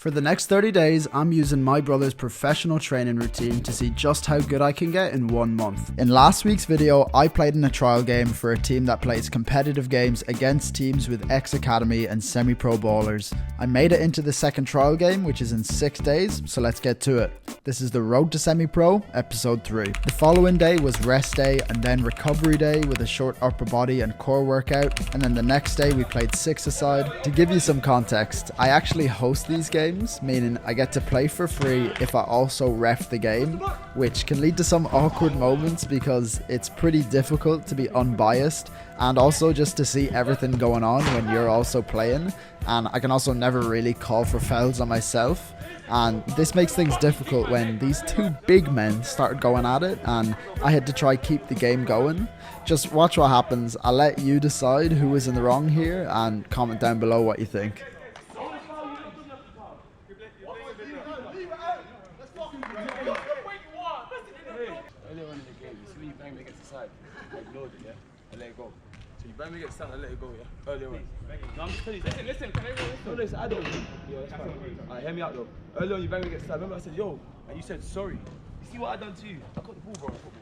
For the next 30 days, I'm using my brother's professional training routine to see just how good I can get in 1 month. In last week's video, I played in a trial game for a team that plays competitive games against teams with ex-academy and semi-pro ballers. I made it into the second trial game, which is in 6 days, so let's get to it. This is the Road to Semi-Pro, episode 3. The following day was rest day and then recovery day with a short upper body and core workout, and then the next day we played 6-a-side. To give you some context, I actually host these games, meaning I get to play for free if I also ref the game, which can lead to some awkward moments because it's pretty difficult to be unbiased and also just to see everything going on when you're also playing, and I can also never really call for fouls on myself. And this makes things difficult when these two big men started going at it and I had to try keep the game going. Just watch what happens. I'll let you decide who is in the wrong here and comment down below what you think. Earlier on in the game, you see when you bang me against the side, I ignored it, yeah? I let it go. So you bang me against the side, I let it go, yeah? Earlier on. No, I'm just telling you. Listen, can everyone listen? No, listen, I don't. Yeah, that's fine. Alright, hear me out though. Earlier on, you bang me against the side. Remember I said, yo, and you said sorry. You see what I done to you? I got the ball, bro, in football.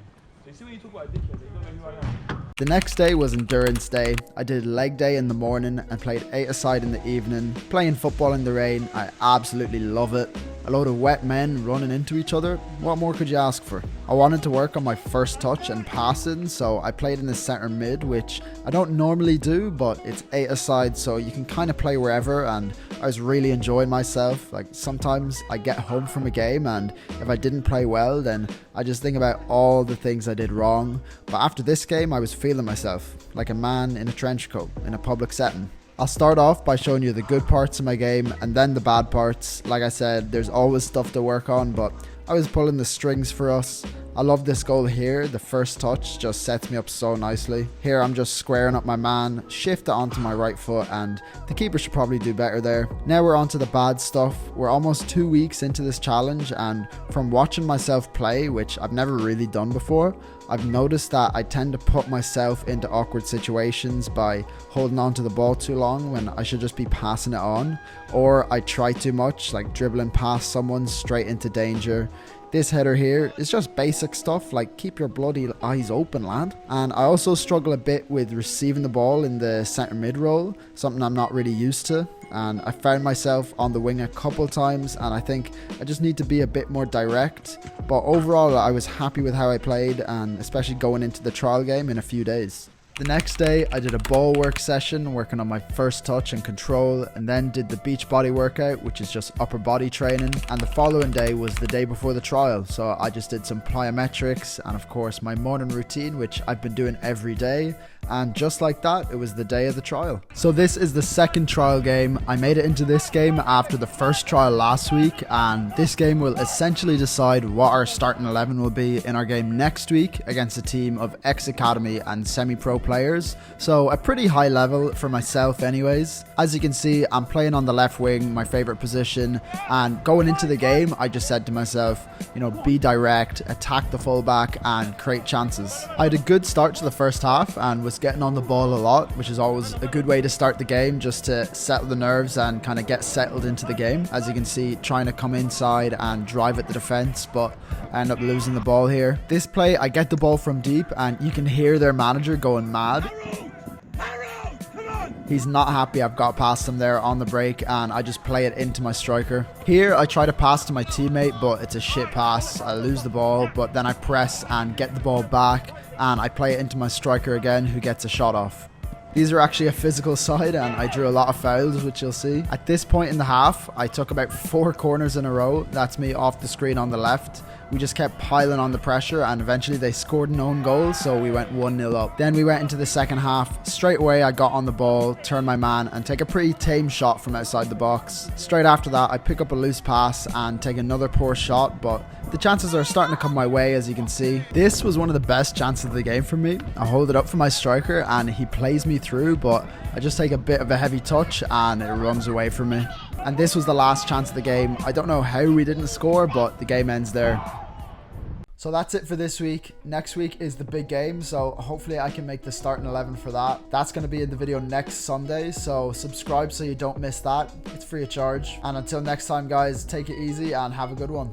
So you see when you talk about dickheads, you don't know who I am. The next day was endurance day. I did leg day in the morning and played 8-a-side in the evening. Playing football in the rain, I absolutely love it. A load of wet men running into each other, what more could you ask for? I wanted to work on my first touch and passing, so I played in the centre mid, which I don't normally do, but it's 8-a-side, so you can kind of play wherever, and I was really enjoying myself. Like, sometimes I get home from a game and if I didn't play well, then I just think about all the things I did wrong. But after this game, I was feeling myself, like a man in a trench coat in a public setting. I'll start off by showing you the good parts of my game and then the bad parts. Like I said, there's always stuff to work on, but I was pulling the strings for us. I love this goal here. The first touch just sets me up so nicely. Here I'm just squaring up my man, shift it onto my right foot, and the keeper should probably do better there. Now we're on to the bad stuff. We're almost 2 weeks into this challenge, and from watching myself play, which I've never really done before, I've noticed that I tend to put myself into awkward situations by holding on to the ball too long when I should just be passing it on, or I try too much, like dribbling past someone straight into danger. This header here is just basic stuff like keep your bloody eyes open, lad. And I also struggle a bit with receiving the ball in the centre mid role, something I'm not really used to. And I found myself on the wing a couple times, and I think I just need to be a bit more direct. But overall, I was happy with how I played, and especially going into the trial game in a few days. The next day, I did a ball work session working on my first touch and control, and then did the beach body workout, which is just upper body training. And the following day was the day before the trial, so I just did some plyometrics and of course my morning routine, which I've been doing every day. And just like that, it was the day of the trial. So this is the second trial game. I made it into this game after the first trial last week, and this game will essentially decide what our starting 11 will be in our game next week against a team of ex-academy and semi-pro players. So a pretty high level for myself anyways. As you can see, I'm playing on the left wing, my favorite position, and going into the game, I just said to myself, you know, be direct, attack the fullback and create chances. I had a good start to the first half and was getting on the ball a lot, which is always a good way to start the game, just to settle the nerves and kind of get settled into the game. As you can see, trying to come inside and drive at the defense, but I end up losing the ball here. This play, I get the ball from deep and you can hear their manager going mad. He's not happy I've got past him there on the break, and I just play it into my striker. Here I try to pass to my teammate, but it's a shit pass. I lose the ball, but then I press and get the ball back, and I play it into my striker again, who gets a shot off. These are actually a physical side, and I drew a lot of fouls, which you'll see. At this point in the half, I took about 4 corners in a row. That's me off the screen on the left. We just kept piling on the pressure, and eventually they scored an own goal, so we went 1-0 up. Then we went into the second half. Straight away I got on the ball, turn my man and take a pretty tame shot from outside the box. Straight after that I pick up a loose pass and take another poor shot, but the chances are starting to come my way, as you can see. This was one of the best chances of the game for me. I hold it up for my striker and he plays me through, but I just take a bit of a heavy touch and it runs away from me. And this was the last chance of the game. I don't know how we didn't score, but the game ends there. So that's it for this week. Next week is the big game, so hopefully I can make the starting 11 for that. That's going to be in the video next Sunday, so subscribe so you don't miss that. It's free of charge. And until next time, guys, take it easy and have a good one.